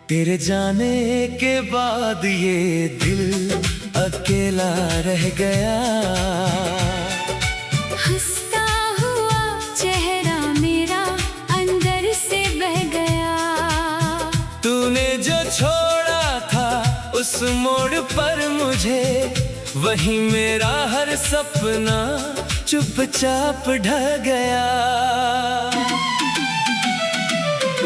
तेरे जाने के बाद ये दिल अकेला रह गया। हंसता हुआ चेहरा मेरा अंदर से बह गया। तूने जो छोड़ा था उस मोड़ पर मुझे, वही मेरा हर सपना चुपचाप ढह गया।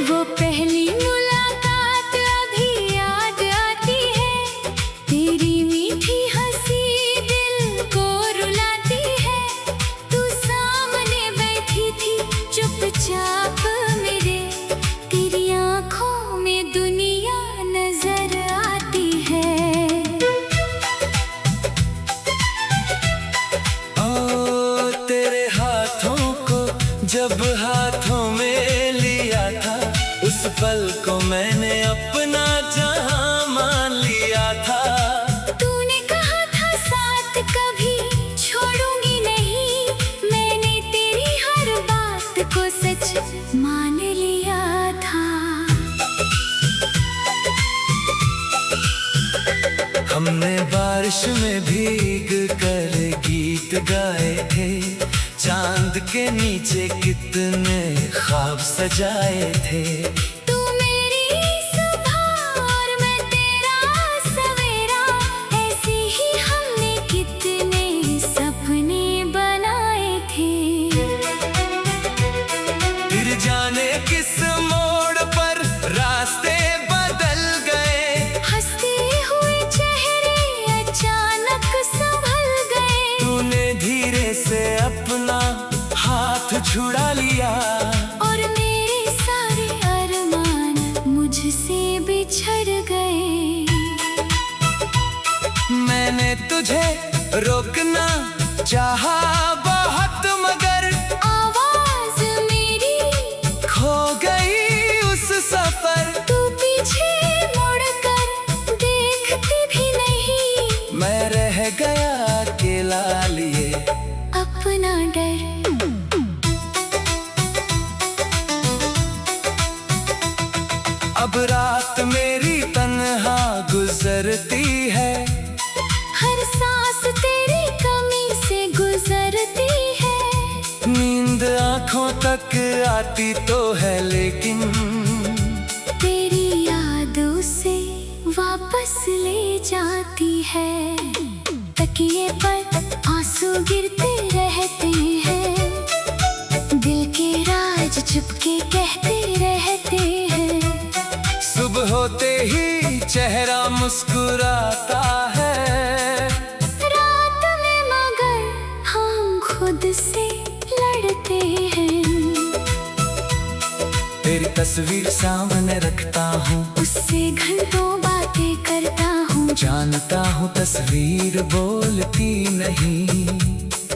वो पहली मुलाकात अभी याद आती है, तेरी मीठी हंसी दिल को रुलाती है। तू सामने बैठी थी चुपचाप मेरे, तेरी आंखों में दुनिया नजर आती है। ओ तेरे हाथों को जब हाथों में लिया था, उस पल को मैंने अपना जहां मान लिया था। तूने कहा था साथ कभी छोड़ूंगी नहीं, मैंने तेरी हर बात को सच मान लिया था। हमने बारिश में भीग कर गीत गाए थे, चांद के नीचे कितने ख्वाब सजाए थे। तू मेरी सुबह और मैं तेरा सवेरा, ऐसे ही हमने कितने सपने बनाए थे। फिर जाने किस मोड़ पर रास्ते बदल गए, हंसते हुए चेहरे अचानक संभल गए। तूने धीरे से अपना हाथ छुड़ा लिया, और मेरे सारे अरमान मुझसे बिछड़ गए। मैंने तुझे रोकना चाहा बहुत, मगर आवाज मेरी खो गई उस सफर। तू पीछे मुड़कर देखती भी नहीं, मैं रह गया अकेला लिए अपना डर। अब रात मेरी तन्हा गुजरती है, हर सांस तेरी कमी से गुजरती है। नींद आंखों तक आती तो है, लेकिन तेरी याद उसे वापस ले जाती है। तकिए पर आंसू गिरते रहते हैं, दिल के राज चुपके कहते रहते हैं। सुबह होते ही चेहरा मुस्कुराता है, रात में मगर हम खुद से लड़ते हैं। तेरी तस्वीर सामने रखता हूँ, उससे घंटों बातें करता हूँ। जानता हूँ तस्वीर बोलती नहीं,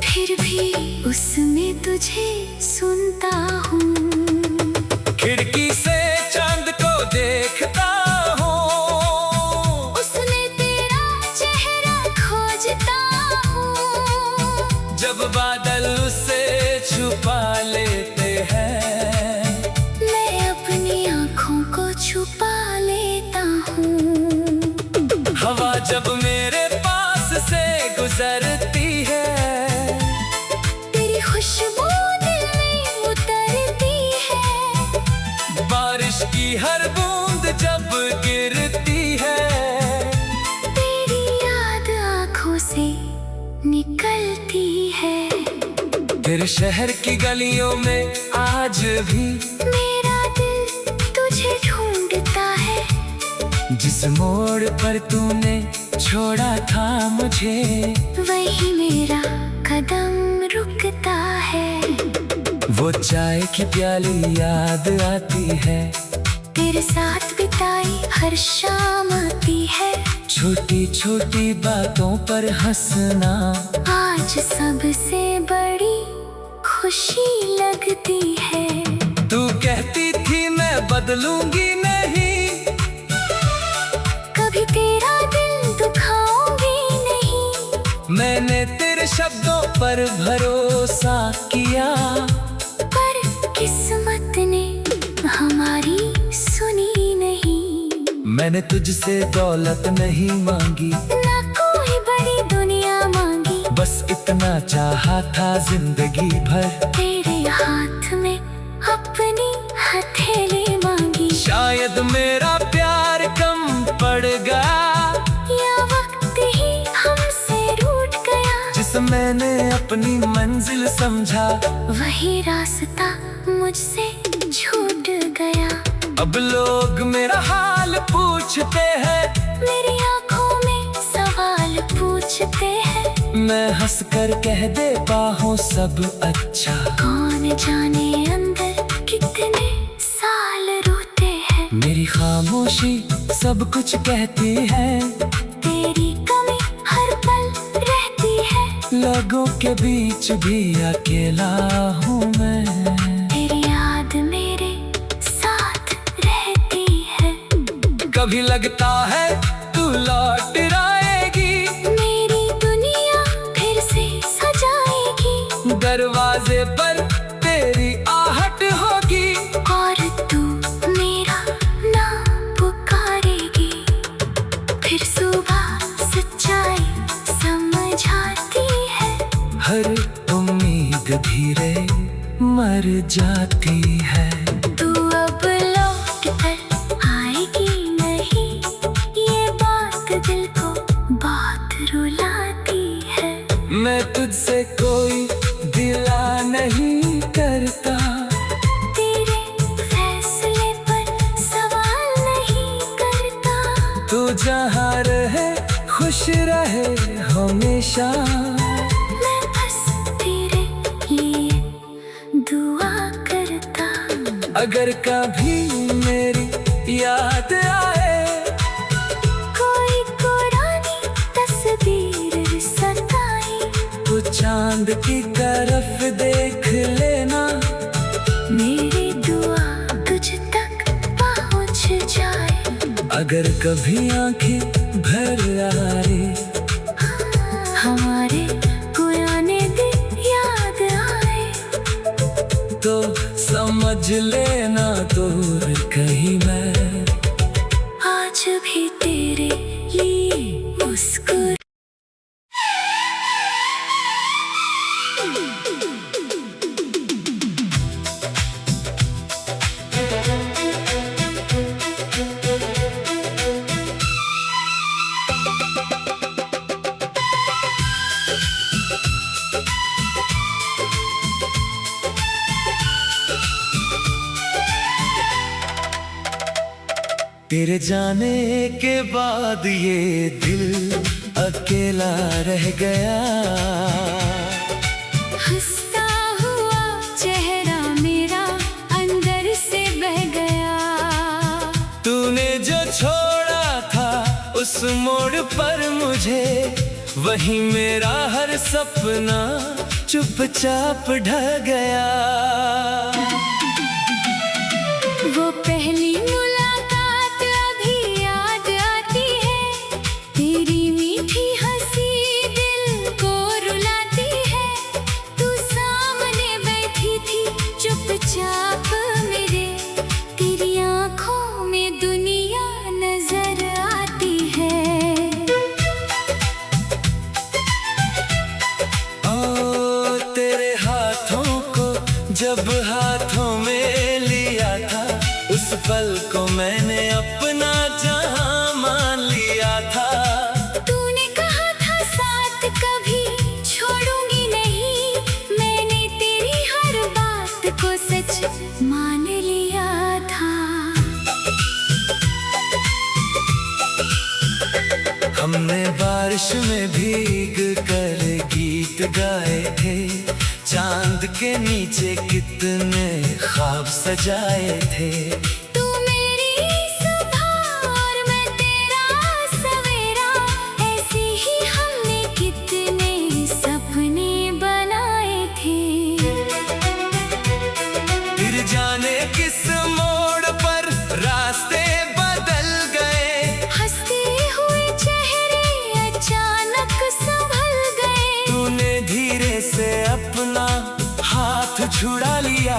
फिर भी उसमें तुझे सुनता हूँ। खिड़की से चांद को देखता हूँ, उसमें तेरा चेहरा खोजता हूँ। जब बादल उसे छुपा लेते हैं, मैं अपनी आँखों को छुपा लेता हूँ। हवा जब मेरे पास से गुजरती है, तेरी खुशबू दिल में उतरती है। बारिश की हर बूंद जब गिरती है, तेरी याद आँखों से निकलती है। तेरे शहर की गलियों में आज भी मेरा दिल तुझे ढूंढता है। जिस मोड़ पर तूने छोड़ा था मुझे, वही मेरा कदम रुकता है। वो चाय की प्याली याद आती है, तेरे साथ बिताई हर शाम आती है। छोटी छोटी बातों पर हंसना आज सबसे बड़ी खुशी लगती है। तू कहती थी मैं बदलूंगी नहीं, कभी तेरा दिल दुखाऊंगी नहीं। मैंने तेरे शब्दों पर भरोसा किया, पर किस्मत ने हमारी सुनी नहीं। मैंने तुझसे दौलत नहीं मांगी, ना कोई बड़ी दुनिया मांगी, बस इतना चाहा था जिंदगी भर। तेरे हाथ में अपनी हथेली मांगी। शायद मेरा प्यार कम पड़ गया, या वक्त ही हमसे रूठ गया। जिस मैंने अपनी मंजिल समझा, वही रास्ता मुझसे छूट गया। अब लोग मेरा हाल पूछते हैं, मेरी आंखों में सवाल पूछते हैं। मैं हंस कर कह देता हूँ सब अच्छा। कौन जाने अंदर कितने साल रोते हैं। मेरी खामोशी सब कुछ कहती है, तेरी कमी हर पल रहती है। लोगों के बीच भी अकेला हूँ मैं। तेरी याद मेरे साथ रहती है। कभी लगता है तू लौट आएगी, मेरी दुनिया फिर से सजाएगी। दरवाजे पर तेरी आहट होगी, और तू मेरा नाम पुकारेगी। फिर सुबह सच्चाई समझ आती है। हर उम्मीद धीरे मर जाती है। तू अब लौट कर आएगी नहीं, ये बात दिल को बहुत रुलाती है। मैं तुझसे कोई गिला नहीं करता, तेरे फैसले पर सवाल नहीं करता। तू जहाँ रहे खुश रहे हमेशा। मैं बस तेरे लिए दुआ करता। अगर कभी मेरी याद आए, कोई पुरानी तस्वीर सताई, तो चांद की तरफ देख लेना। मेरी दुआ तुझ तक पहुंच जाए। अगर कभी आंखें भर आए, हमारे पुराने दिन याद आए, तो समझ लेना दूर कहीं मैं आज भी तेरे लिए मुस्कुरा। तेरे जाने के बाद ये दिल अकेला रह गया। हंसता हुआ चेहरा मेरा अंदर से बह गया। तूने जो छोड़ा था उस मोड़ पर मुझे, वही मेरा हर सपना चुपचाप ढह गया। वो पहली मुलाकात अभी याद आती है। तेरी मीठी हंसी दिल को रुलाती है। तू सामने बैठी थी चुपचाप मेरे, तेरी आंखों में दुनिया नजर आती है। ओ तेरे हाथों को जब हाथों में लिया था, उस पल को मैंने अपना जहां मान लिया था। तूने कहा था साथ कभी छोड़ूंगी नहीं, मैंने तेरी हर बात को सच मान लिया था। हमने बारिश में भीग कर गीत गाए थे, चांद के नीचे कितने ख्वाब सजाए थे। तू मेरी सुबह और मैं तेरा सवेरा, ऐसे ही हमने कितने सपने बनाए थे। छुड़ा लिया,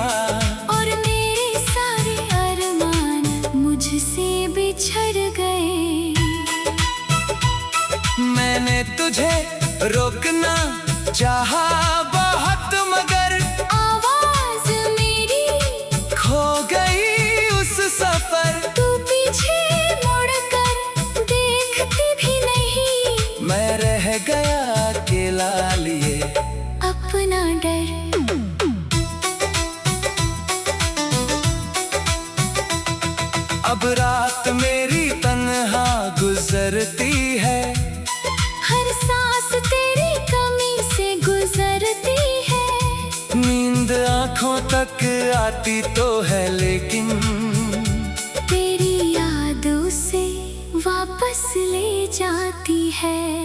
और मेरे सारे अरमान मुझसे बिछड़ गए। मैंने तुझे रोकना चाहा बहुत, मगर आवाज मेरी खो गई उस सफर। तू पीछे मुड़कर देखती भी नहीं, मैं रह गया अकेला लिए अपना डर। अब रात मेरी तन्हा गुजरती है, हर सांस तेरी कमी से गुजरती है। नींद आंखों तक आती तो है, लेकिन तेरी याद उसे वापस ले जाती है।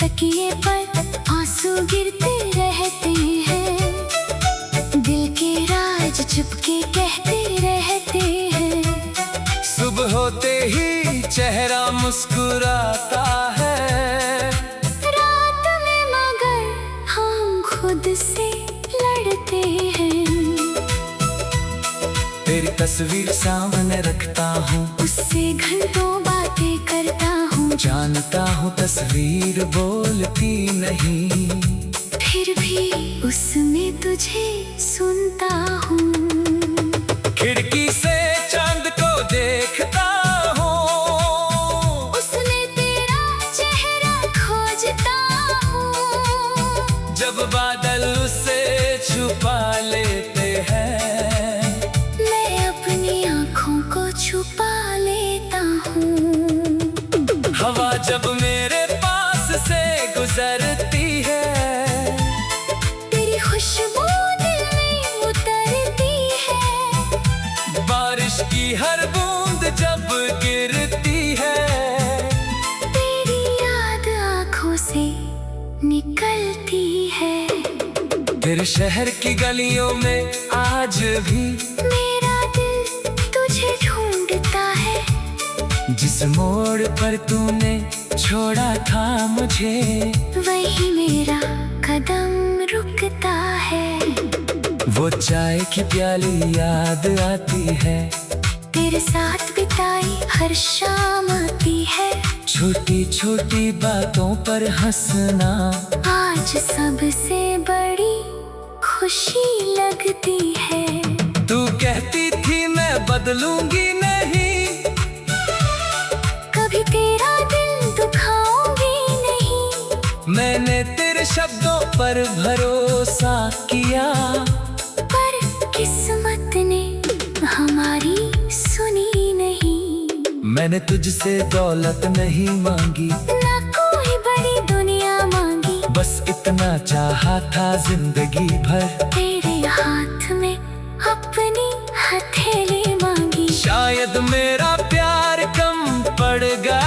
तकिए पर आंसू गिरते रहते हैं, दिल के राज चुपके कहते रहते हैं। सुबह होते ही चेहरा मुस्कुराता है, रात में मगर हम खुद से लड़ते हैं। तेरी तस्वीर सामने रखता हूँ, उससे घंटों बातें करता हूँ, जानता हूँ तस्वीर बोलती नहीं, फिर भी उसमें तुझे सुनता हूँ। खिड़की से चांद को देखता हूँ, उसने तेरा चेहरा खोजता हूँ। जब बादल उसे छुपा लेते हैं, मैं अपनी आँखों को छुपा लेता हूँ। हवा जब मेरे पास से गुजरती है, तेरी खुशबू दिल में उतरती है। बारिश की हर बूंद जब गिरती है, तेरी याद आँखों से निकलती है। तेरे शहर की गलियों में आज भी मेरा दिल तुझे ढूंढता है, जिस मोड़ पर तूने छोड़ा था मुझे, वही मेरा कदम रुकता है। वो चाय की प्याली याद आती है, तेरे साथ बिताई हर शाम आती है। छोटी छोटी बातों पर हंसना आज सबसे बड़ी खुशी लगती है। तू कहती थी मैं बदलूंगी नहीं, कभी तेरा दिल दुखाऊंगी नहीं। मैंने तेरे शब्दों पर भरोसा किया, पर किस्मत ने हमारी सुनी नहीं। मैंने तुझसे दौलत नहीं मांगी, ना कोई बड़ी दुनिया मांगी, बस इतना चाहा था जिंदगी भर। तेरे हाथ में अपनी हथेली मांगी। शायद मेरा प्यार कम पड़ गया,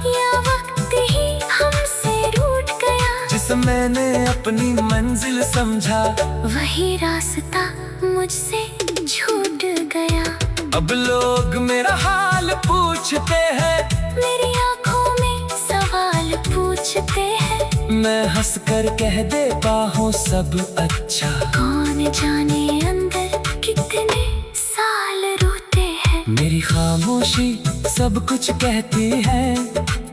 या वक्त ही हमसे रूठ गया। जिस मैंने अपनी मंजिल समझा, वही रास्ता मुझसे छूट गया। अब लोग मेरा हाल पूछते हैं, मेरी आंखों में सवाल पूछते हैं। मैं हंसकर कह देता हूँ सब अच्छा। कौन जाने अंदर कितने साल रोते हैं। मेरी खामोशी सब कुछ कहती है,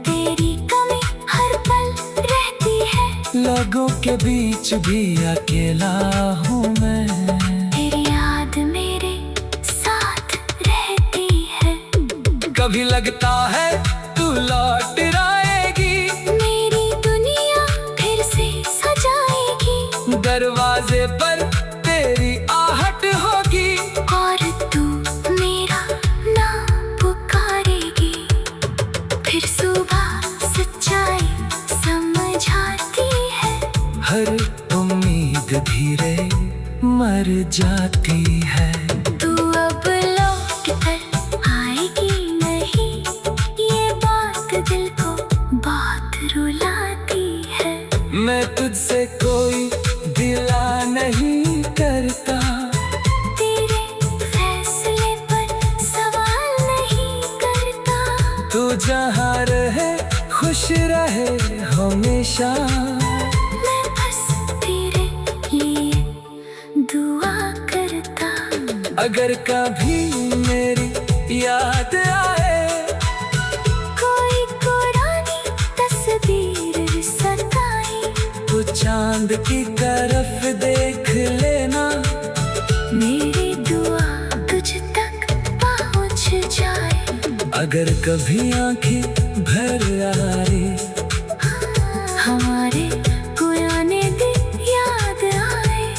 तेरी कमी हर पल रहती है। लोगों के बीच भी अकेला हूँ मैं, तेरी याद मेरे साथ रहती है। कभी लगता है तू लौट आएगी, मेरी दुनिया फिर से सजाएगी। दरवाजे पर तेरी आहट होगी, और तू मेरा नाम पुकारेगी। फिर सुबह सच्चाई समझाती है। हर उम्मीद धीरे मर जाती है। तू अब लौट कर आएगी नहीं, ये बात दिल को बहुत रुलाती है। मैं तुझसे कोई गिला नहीं करता, तेरे फैसले पर सवाल नहीं करता। तू जहाँ रहे खुश रहे हमेशा। मैं बस तेरे लिए दुआ अगर कभी मेरी याद आए, कोई पुरानी तस्वीर सताई, तो चांद की तरफ देख लेना, मेरी दुआ तुझ तक पहुंच जाए। अगर कभी आंखें भर आए, हमारे पुराने दिन याद आए,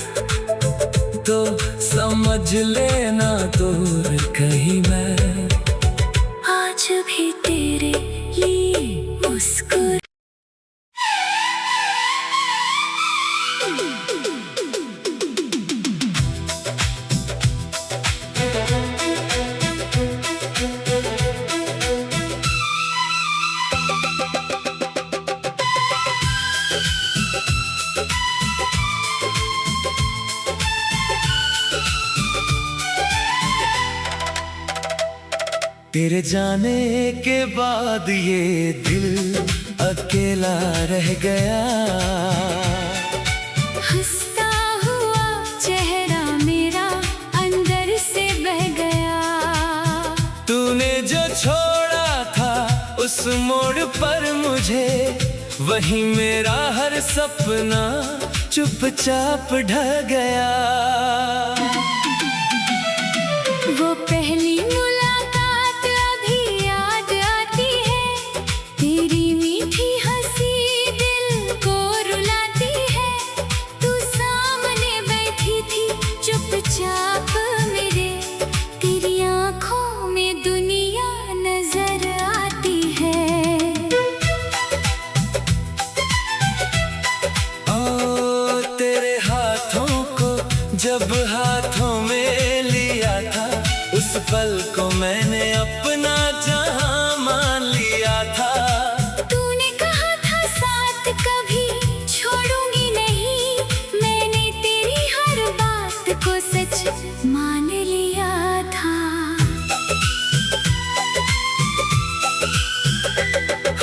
तो समझ लेना दूर कहीं मैं आज भी तेरे लिए मुस्कुरा। तेरे जाने के बाद ये दिल अकेला रह गया, हंसता हुआ चेहरा मेरा अंदर से बह गया। तूने जो छोड़ा था उस मोड़ पर मुझे, वही मेरा हर सपना चुपचाप ढह गया। वो पहली मुलाकात अभी याद आती है, तेरी मीठी हंसी दिल को रुलाती है। तू सामने बैठी थी चुपचाप मेरे, तेरी आंखों में दुनिया नजर आती है। ओ तेरे हाथों को जब हाथों में लिया था, उस पल को मैंने अपना जहां मान लिया था। तूने कहा था साथ कभी छोड़ूंगी नहीं, मैंने तेरी हर बात को सच मान लिया था।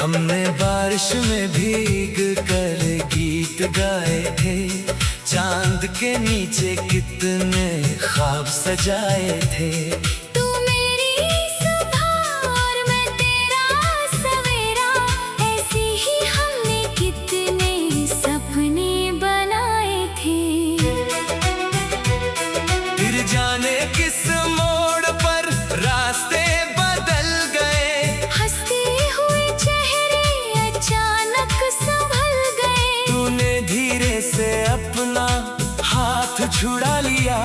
हमने बारिश में भीग कर गीत गाए थे, चांद के नीचे कितने ख्वाब सजाए थे। तू मेरी सुबह और मैं तेरा सवेरा, ऐसे ही हमने कितने सपने बनाए थे। फिर जाने किस मोड़ पर रास्ते बदल गए, हंसते हुए चेहरे अचानक संभल गए। तूने धीरे से अपना हाथ छुड़ा लिया,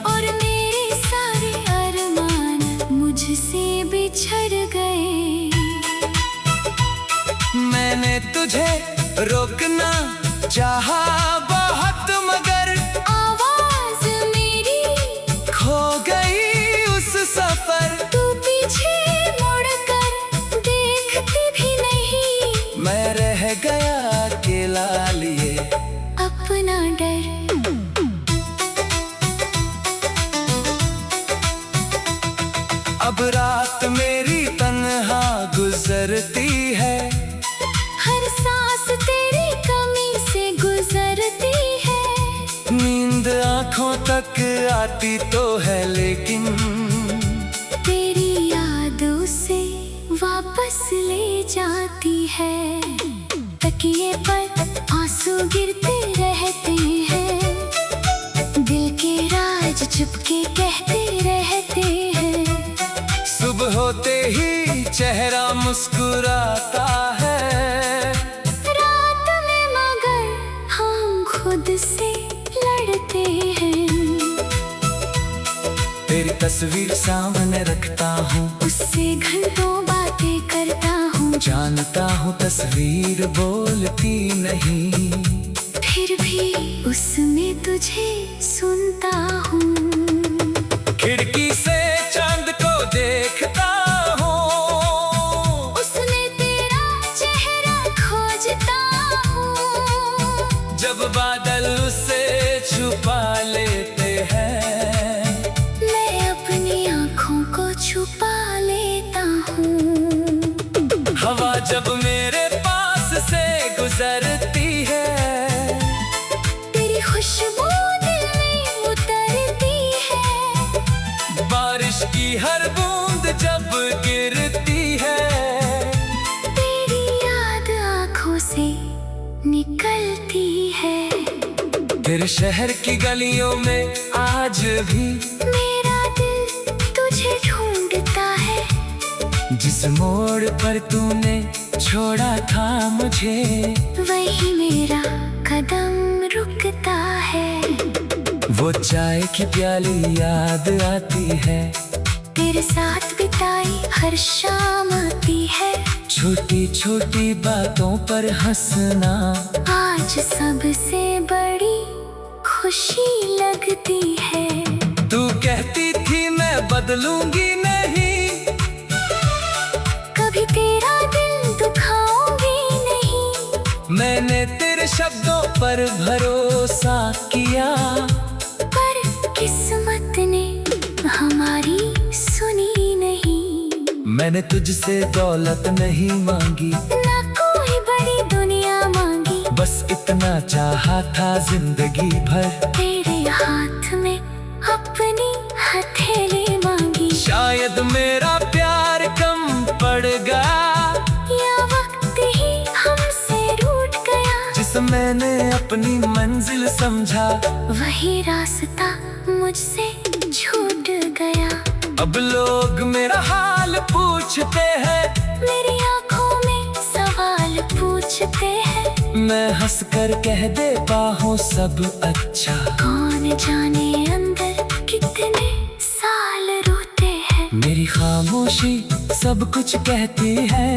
और मेरे सारे अरमान मुझसे बिछड़ गए। मैंने तुझे रोकना चाहा बहुत, मगर आवाज मेरी खो गई उस सफर। तू पीछे मुड़कर देखती भी नहीं, मैं रह गया अकेला लिए अपना डर। अब रात मेरी तन्हा गुजरती है, हर सांस तेरी कमी से गुजरती है। नींद आंखों तक आती तो है, लेकिन तेरी याद उसे वापस ले जाती है। तकिए पर आंसू गिरते रहते हैं, दिल के राज चुपके कहते रहते हैं। सुबह होते ही चेहरा मुस्कुराता है, रात में मगर हम खुद से लड़ते हैं। तेरी तस्वीर सामने रखता हूँ, उससे घंटों बातें करता हूँ, जानता हूँ तस्वीर बोलती नहीं, फिर भी उसमें तुझे सुनता हूँ। खिड़की से चांद को देखता हूँ, उसमें तेरा चेहरा खोजता हूँ। जब बादल उसे छुपा लेते हैं, मैं अपनी आँखों को छुपा लेता हूँ। हवा जब मेरे पास से गुजरती है, तेरी खुशबू दिल में उतरती है। निकलती है। तेरे शहर की गलियों में आज भी मेरा दिल तुझे ढूंढता है। जिस मोड़ पर तूने छोड़ा था मुझे, वही मेरा कदम रुकता है। वो चाय की प्याली याद आती है। तेरे साथ बिताई हर शाम आती है। छोटी छोटी बातों पर हंसना आज सबसे बड़ी खुशी लगती है। तू कहती थी मैं बदलूंगी नहीं, कभी तेरा दिल दुखाऊंगी नहीं। मैंने तेरे शब्दों पर भरोसा किया, पर किस्मत ने हमारी सुनी नहीं। मैंने तुझसे दौलत नहीं मांगी, ना कोई बड़ी दुनिया मांगी। बस इतना चाहा था जिंदगी भर, तेरे हाथ में अपनी हथेली मांगी। शायद मेरा प्यार कम पड़ गया, या वक्त ही हमसे रूठ गया। जिस मैंने अपनी मंजिल समझा, वही रास्ता मुझसे छूट गया। अब लोग मेरा हाल पूछते हैं, मेरी आंखों में सवाल पूछते हैं। मैं हंसकर कह देता हूँ सब अच्छा। कौन जाने अंदर कितने साल रोते हैं। मेरी खामोशी सब कुछ कहती है,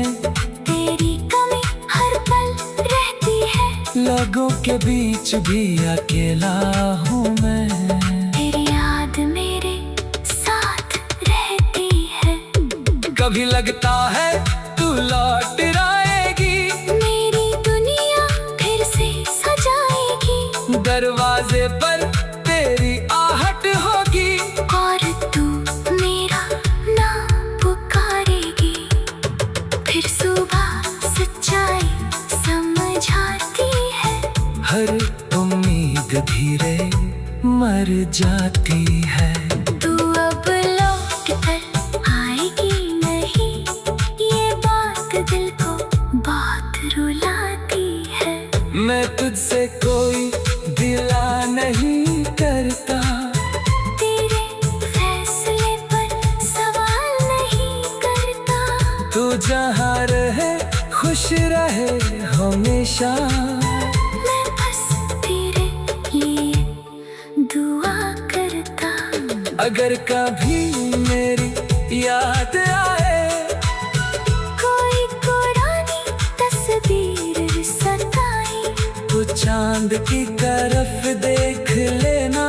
तेरी कमी हर पल रहती है। लोगों के बीच भी अकेला हूँ मैं। तेरी याद मेरे साथ रहती है। कभी लगता है तू लौट आएगी, मेरी दुनिया फिर से सजाएगी। दरवाजे पर तेरी आहट होगी, और तू मेरा नाम पुकारेगी। फिर सुबह सच्चाई समझ आती है। हर उम्मीद धीरे मर जाती है। तू अब लौट कर आएगी नहीं, ये बात दिल को बहुत रुलाती है। मैं तुझसे कोई गिला नहीं करता, तेरे फैसले पर सवाल नहीं करता। तू जहाँ रहे खुश रहे हमेशा। मैं बस तेरे लिए दुआ करता। अगर कभी मेरी याद आए, कोई पुरानी तस्वीर सताई, तो चांद की तरफ देख लेना,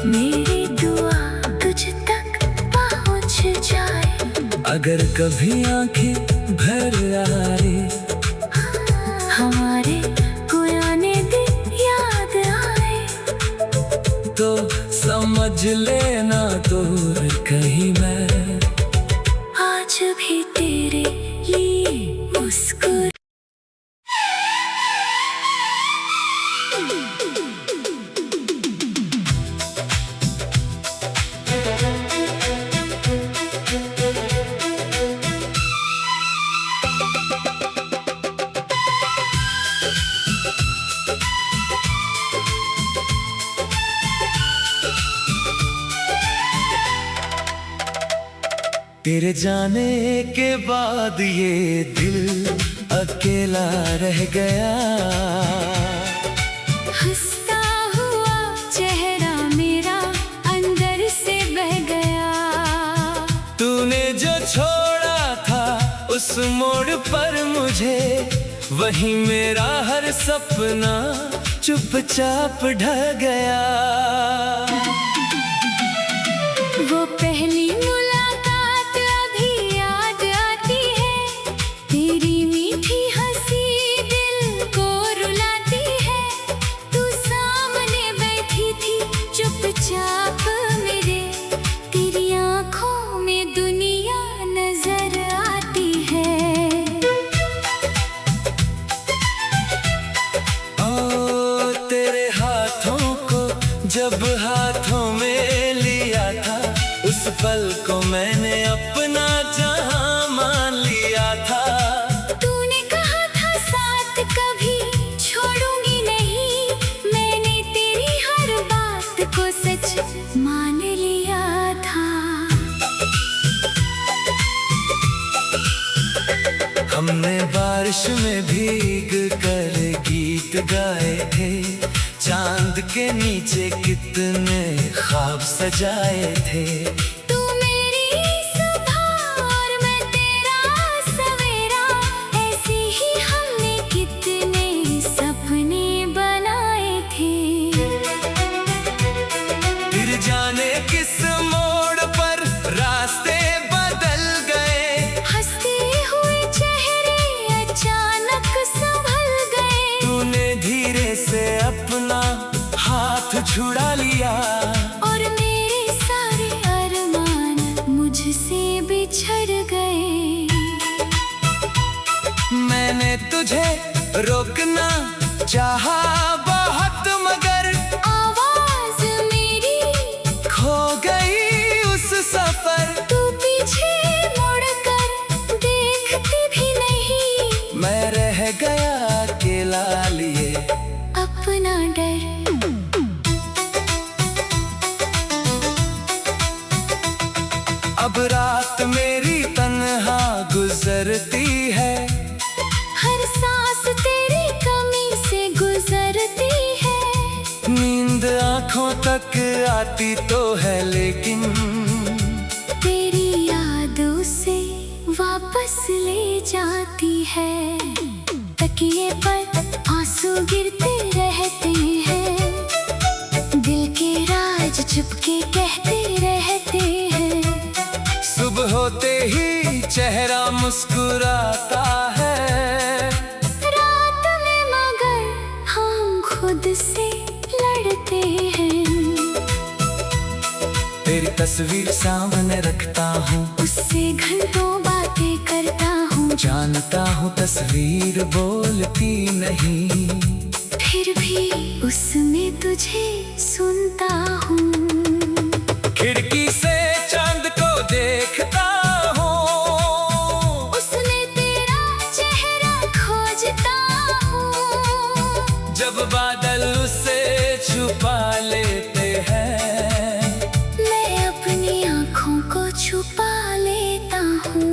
मेरी दुआ तुझ तक पहुंच जाए। अगर कभी आंखें भर आए, हमारे पुराने दिन याद आए, तो समझ लेना दूर कहीं मैं आज भी तेरे लिए मुस्कुरा। तेरे जाने के बाद ये दिल अकेला रह गया। हंसता हुआ चेहरा मेरा अंदर से बह गया। तूने जो छोड़ा था उस मोड़ पर मुझे, वही मेरा हर सपना चुपचाप ढह गया। वो पहली मुलाकात अभी याद आती है। तेरी मीठी हंसी दिल को रुलाती है। तू सामने बैठी थी चुपचाप मेरे, तेरी आंखों में दुनिया नजर आती है। ओ तेरे हाथों को जब हाथों में लिया था, उस पल को मैंने अपना जहां मान लिया था। तूने कहा था साथ कभी बारिश में भीग कर गीत गाए थे, चांद के नीचे कितने ख्वाब सजाए थे। तू मेरी सुबह और मैं तेरा सवेरा, ऐसे ही हमने कितने सपने बनाए थे। फिर जाने किस मोड़ पर रास्ते बदल गए, हंसते हुए चेहरे अचानक संभल गए। तूने धीरे से अपना हाथ छुड़ा लिया, और मेरे सारे अरमान मुझसे बिछड़ गए। मैंने तुझे रोकना चाहा बहुत, मगर आवाज मेरी खो गई उस सफर। तू पीछे मुड़कर देखती भी नहीं, मैं रह गया अकेला लिए अपना डर। अब रात मेरी तन्हा गुजरती है, हर सांस तेरी कमी से गुजरती है। नींद आंखों तक आती तो है, लेकिन तेरी याद उसे वापस ले जाती है। तकिए पर आंसू गिरते रहते हैं, दिल के राज चुपके कहते रहते हैं। सुबह होते ही चेहरा मुस्कुराता है, रात में मगर हम खुद से लड़ते हैं। तेरी तस्वीर सामने रखता हूँ, उससे घंटों बातें करता हूँ। जानता हूँ तस्वीर बोलती नहीं, फिर भी उसमें तुझे सुनता हूँ। खिड़की से चांद को देखता हूँ, उसमें तेरा चेहरा खोजता हूँ। जब बादल उसे छुपा लेते हैं, मैं अपनी आँखों को छुपा लेता हूँ।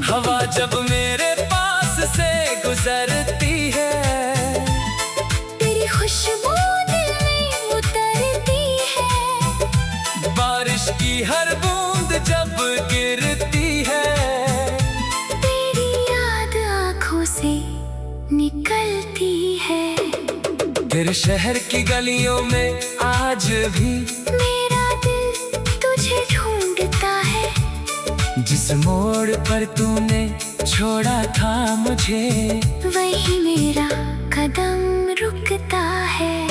हवा जब मेरे पास से गुजरती है, तेरी खुशबू दिल में उतरती है। बारिश की हर बूंद जब गिरती है, तेरी याद आँखों से निकलती है। तेरे शहर की गलियों में आज भी मेरा दिल तुझे ढूंढता है। जिस मोड़ पर तूने छोड़ा था मुझे, वही मेरा कदम रुकता है।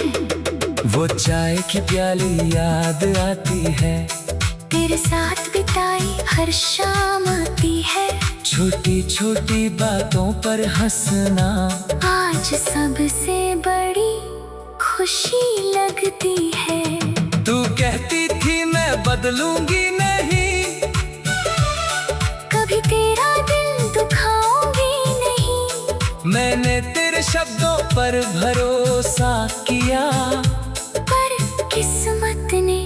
वो चाय की प्याली याद आती है, तेरे साथ बिताई हर शाम आती है। छोटी छोटी बातों पर हंसना आज सबसे बड़ी खुशी लगती है। तू कहती थी मैं बदलूंगी नहीं, कभी तेरा दिल दुखाऊंगी नहीं। मैंने तेरे शब्दों पर भरोसा किया, पर किस्मत ने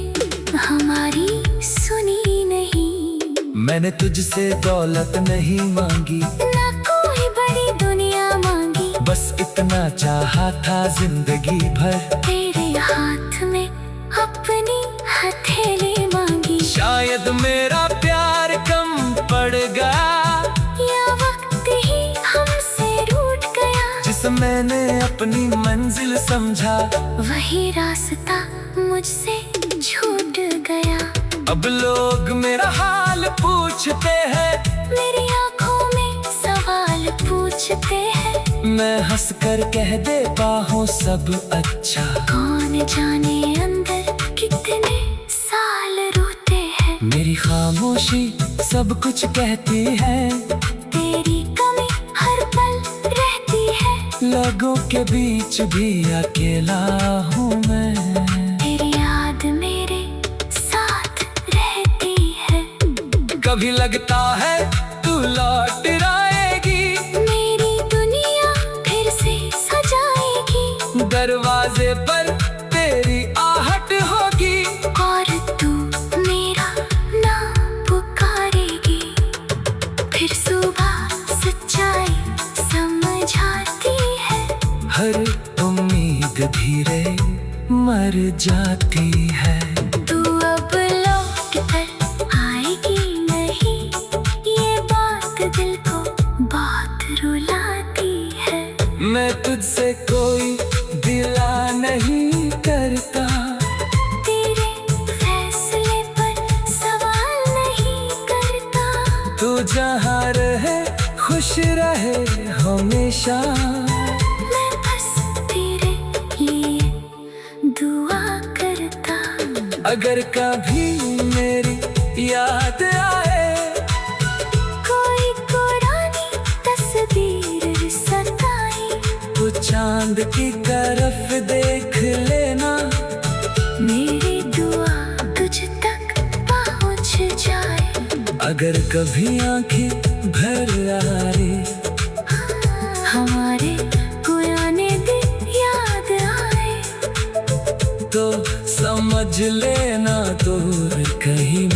हमारी सुनी नहीं। मैंने तुझसे दौलत नहीं मांगी, ना कोई बड़ी दुनिया मांगी। बस इतना चाहा था जिंदगी भर, तेरे हाथ में अपनी हथेली मांगी। शायद मेरा प्यार कम पड़ गया, या वक्त ही हमसे रूठ गया। जिस मैंने अपनी मंजिल समझा, वही रास्ता मुझसे छूट गया। अब लोग मेरा हाल पूछते हैं, मेरी आंखों में सवाल पूछते हैं। मैं हंस कर कह देता हूँ सब अच्छा। कौन जाने अंदर कितने साल रोते हैं। मेरी खामोशी सब कुछ कहती है, तेरी कमी हर पल रहती है। लोगों के बीच भी अकेला हूँ मैं। तेरी याद मेरे साथ रहती है। कभी लगता है तू लौट आएगी, मेरी दुनिया फिर से सजाएगी। दरवाजे पर तेरी आहट होगी, और तू मेरा नाम पुकारेगी। फिर सुबह सच्चाई हर उम्मीद धीरे मर जाती है। तू अब लौट कर आएगी नहीं, ये बात दिल को बहुत रुलाती है। मैं तुझसे कोई गिला नहीं करता, तेरे फैसले पर सवाल नहीं करता। तू जहाँ रहे खुश रहे हमेशा। मैं बस तेरे लिए दुआ करता। अगर कभी मेरी याद आए, कोई पुरानी तस्वीर सताई, तो चांद की तरफ देख लेना, मेरी दुआ तुझ तक पहुंच जाए। अगर कभी आंखें भर आए, हमारे पुराने दिन याद आए, तो समझ लेना दूर कहीं